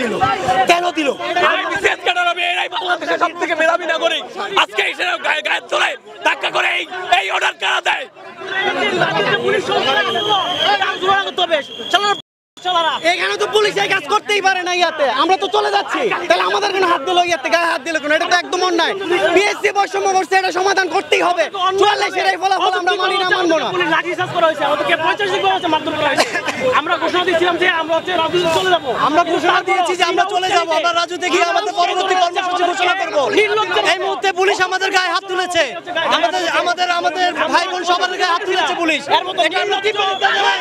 দিল কেন দিল সব থেকে মেধাবী নাগরিক আজকে গায়ে ধরে ধাক্কা করে এই অর্ডার কারা দেয় এখানে তো পুলিশ এই কাজ করতেই পারে না ইয়াতে আমরা তো চলে যাচ্ছি তাহলে আমাদের কোনো হাত দিল ইয়াতে গায়ে হাত দিল কেন এটা তো একদম অন্যায় বিএসসি বৈষম্য করছে এটা সমাধান করতেই হবে 44 এর ফলাফল আমরা মানি না মানবো না লাঠিচার্জ করা হয়েছে ওদেরকে 45 করা হয়েছে মারধর করা হয়েছে আমরা ঘোষণা দিয়েছিলাম যে আমরা হচ্ছে রাজু চলে যাব আমরা ঘোষণা দিয়েছি যে আমরা চলে যাব আমরা রাজুতে গিয়ে আমাদের পরবর্তী কর্মসূচি ঘোষণা করব এই মুহূর্তে পুলিশ আমাদের গায়ে হাত তুলেছে আমাদের ভাই বোন সবার গায়ে হাত তুলেছে পুলিশ এটা আমরা কি বলতে চাই